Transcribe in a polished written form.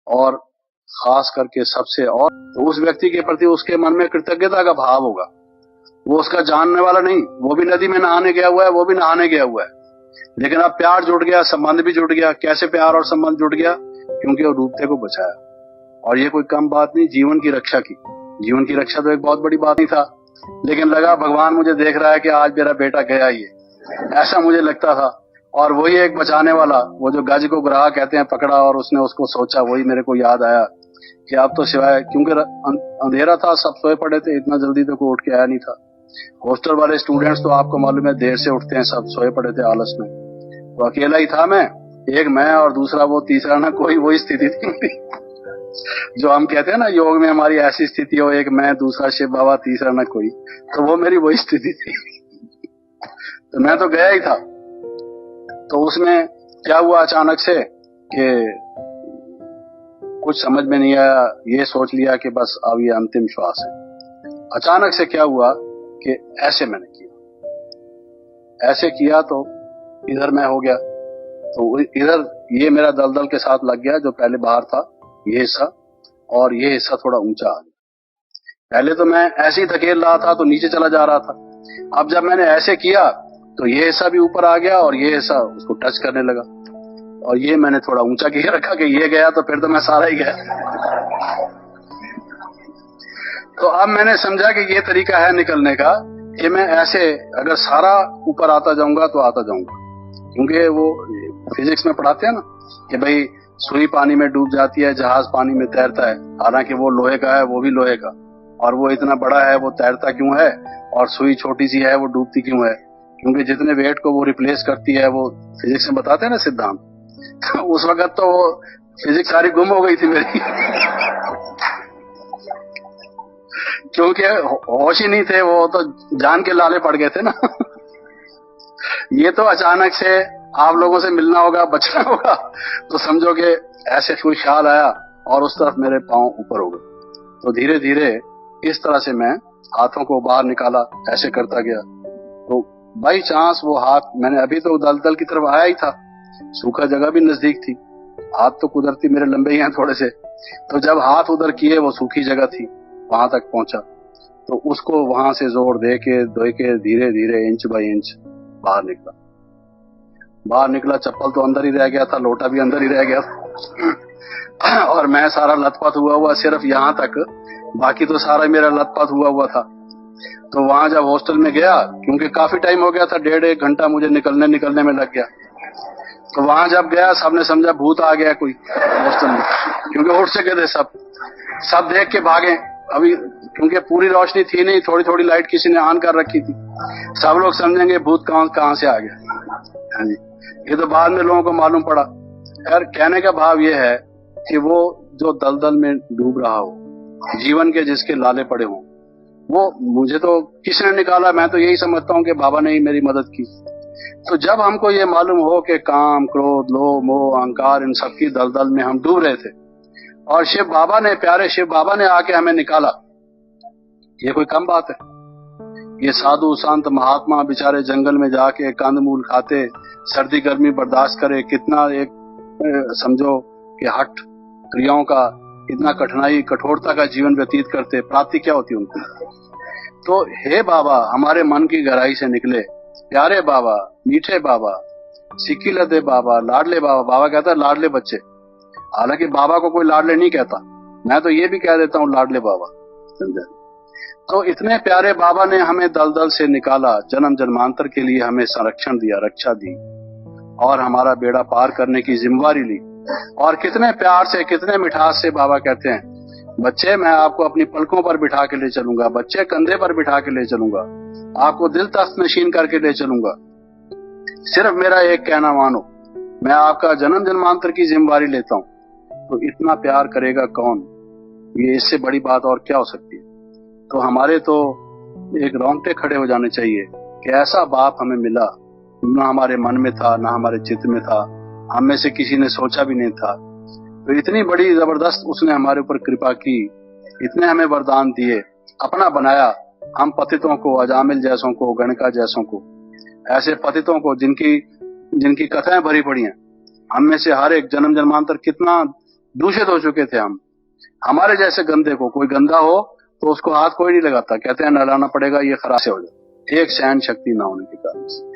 और खास करके सबसे, और तो उस व्यक्ति के प्रति उसके मन में कृतज्ञता का भाव होगा। वो उसका जानने वाला नहीं, वो भी नदी में नहाने गया हुआ है, वो भी नहाने गया हुआ है, लेकिन अब प्यार जुड़ गया, संबंध भी जुड़ गया। कैसे प्यार और संबंध जुड़ गया? क्योंकि वो डूबते को बचाया। और ये कोई कम बात नहीं, जीवन की रक्षा की। जीवन की रक्षा तो एक बहुत बड़ी बात नहीं था, लेकिन लगा भगवान मुझे देख रहा है कि आज मेरा बेटा गया ही है, ऐसा मुझे लगता था। और वही एक बचाने वाला, वो जो गज को ग्राह कहते हैं, पकड़ा और उसने उसको सोचा, वही मेरे को याद आया कि अब तो सिवाय, क्योंकि अंधेरा था, सब सोए पड़े थे, इतना जल्दी तो कोई उठ के आया नहीं था। हॉस्टल वाले स्टूडेंट्स तो आपको मालूम है देर से उठते हैं, सब सोए पड़े थे आलस में। तो अकेला ही था मैं, एक मैं और दूसरा वो, तीसरा ना कोई। वही स्थिति थी जो हम कहते हैं ना योग में हमारी ऐसी स्थिति हो, एक मैं, दूसरा शिव बाबा, तीसरा ना कोई। तो वो मेरी वही स्थिति थी। तो मैं तो गया ही था। तो उसमें क्या हुआ अचानक से कि कुछ समझ में नहीं आया, ये सोच लिया कि बस अब ये अंतिम श्वास है। अचानक से क्या हुआ कि ऐसे मैंने किया, ऐसे किया तो इधर मैं हो गया। तो इधर ये मेरा दलदल के साथ लग गया, जो पहले बाहर था ये हिस्सा, और ये हिस्सा थोड़ा ऊंचा आ गया। पहले तो मैं ऐसे ही धकेल रहा था तो नीचे चला जा रहा था। अब जब मैंने ऐसे किया तो ये हिस्सा भी ऊपर आ गया और ये हिस्सा उसको टच करने लगा, और ये मैंने थोड़ा ऊंचा किया रखा कि ये गया तो फिर तो मैं सारा ही गया। तो अब मैंने समझा कि ये तरीका है निकलने का कि मैं ऐसे अगर सारा ऊपर आता जाऊंगा तो आता जाऊंगा। क्योंकि वो फिजिक्स में पढ़ाते हैं ना कि भाई सुई पानी में डूब जाती है, जहाज पानी में तैरता है। हालांकि वो लोहे का है, वो भी लोहे का, और वो इतना बड़ा है, वो तैरता क्यों है? और सुई छोटी सी है, वो डूबती क्यों है? क्योंकि जितने वेट को वो रिप्लेस करती है, वो फिजिक्स में बताते हैं ना सिद्धांत। उस वक्त तो वो फिजिक्स सारी गुम हो गई थी मेरी। क्योंकि होश ही नहीं थे, वो तो जान के लाले पड़ गए थे ना। ये तो अचानक से आप लोगों से मिलना होगा, बचना होगा, तो समझो कि ऐसे कोई ख्याल आया और उस तरफ मेरे पांव ऊपर हो गए। तो धीरे धीरे इस तरह से मैं हाथों को बाहर निकाला, ऐसे करता गया। तो बाई चांस वो हाथ, मैंने अभी तो दलदल की तरफ आया ही था, सूखा जगह भी नजदीक थी, हाथ तो कुदरती मेरे लंबे ही हैं थोड़े से। तो जब हाथ उधर किए, वो सूखी जगह थी, वहां तक पहुंचा, तो उसको वहां से जोर दे के धीरे धीरे इंच बाई इंच बाहर निकला। बाहर निकला, चप्पल तो अंदर ही रह गया था, लोटा भी अंदर ही रह गया था। और मैं सारा लथपथ हुआ सिर्फ यहाँ तक, बाकी तो सारा मेरा लथपथ हुआ था। तो वहां जब हॉस्टल में गया, क्योंकि काफी टाइम हो गया था, 1.5 घंटा मुझे निकलने में लग गया। तो वहां जब गया, सबने समझा भूत आ गया कोई हॉस्टल में, क्योंकि उठ चुके थे सब देख के भागे। अभी क्योंकि पूरी रोशनी थी नहीं, थोड़ी थोड़ी लाइट किसी ने ऑन कर रखी थी। सब लोग समझेंगे भूत कहां से आ गया। हाँ जी, ये तो बाद में लोगों को मालूम पड़ा। खैर, कहने का भाव ये है कि वो जो दलदल में डूब रहा हो, जीवन के जिसके लाले पड़े हों, वो मुझे तो किसने निकाला, मैं तो यही समझता हूँ कि बाबा ने ही मेरी मदद की। तो जब हमको ये मालूम हो कि काम, क्रोध, लोभ, मोह, अहंकार, इन सब की दलदल में हम डूब रहे थे, और शिव बाबा ने, प्यारे शिव बाबा ने आके हमें निकाला, ये कोई कम बात है? ये साधु संत महात्मा बेचारे जंगल में जाके कंदमूल खाते, सर्दी गर्मी बर्दाश्त करे, कितना एक समझो कि हठ क्रियाओं का, इतना कठिनाई कठोरता का जीवन व्यतीत करते, प्राप्ति क्या होती उनको? तो हे बाबा, हमारे मन की गहराई से निकले प्यारे बाबा, मीठे बाबा, सिक्की लदे बाबा, लाडले बाबा। बाबा कहता है लाडले बच्चे, हालांकि बाबा को कोई लाडले नहीं कहता, मैं तो ये भी कह देता हूँ लाडले बाबा, समझे? तो इतने प्यारे बाबा ने हमें दलदल से निकाला, जन्म जन्मांतर के लिए हमें संरक्षण दिया, रक्षा दी, और हमारा बेड़ा पार करने की जिम्मेवारी ली। और कितने प्यार से, कितने मिठास से बाबा कहते हैं, बच्चे मैं आपको अपनी पलकों पर बिठा के ले चलूंगा, बच्चे कंधे पर बिठा के ले चलूंगा, आपको दिल तख्त नशीन करके ले चलूंगा, सिर्फ मेरा एक कहना मानो, मैं आपका जन्म जन्मांतर की जिम्मेवारी लेता हूँ। तो इतना प्यार करेगा कौन? ये इससे बड़ी बात और क्या हो सकती है? तो हमारे तो एक रोंगटे खड़े हो जाने चाहिए कि ऐसा बाप हमें मिला, ना हमारे मन में था, ना हमारे चित्त में था, हम में से किसी ने सोचा भी नहीं था। तो इतनी बड़ी जबरदस्त उसने हमारे ऊपर कृपा की, इतने हमें वरदान दिए, अपना बनाया। हम पतितों को, अजामिल जैसों को, गणका जैसों को, ऐसे पतितों को जिनकी कथाएं भरी पड़ी हैं, हम में से हर एक जन्म जन्मांतर कितना दूषित हो चुके थे हम। हमारे जैसे गंदे को, कोई गंदा हो तो उसको हाथ कोई नहीं लगाता, कहते हैं नहलाना पड़ेगा, ये खराब से हो जाए, एक सहन शक्ति ना होने के कारण से।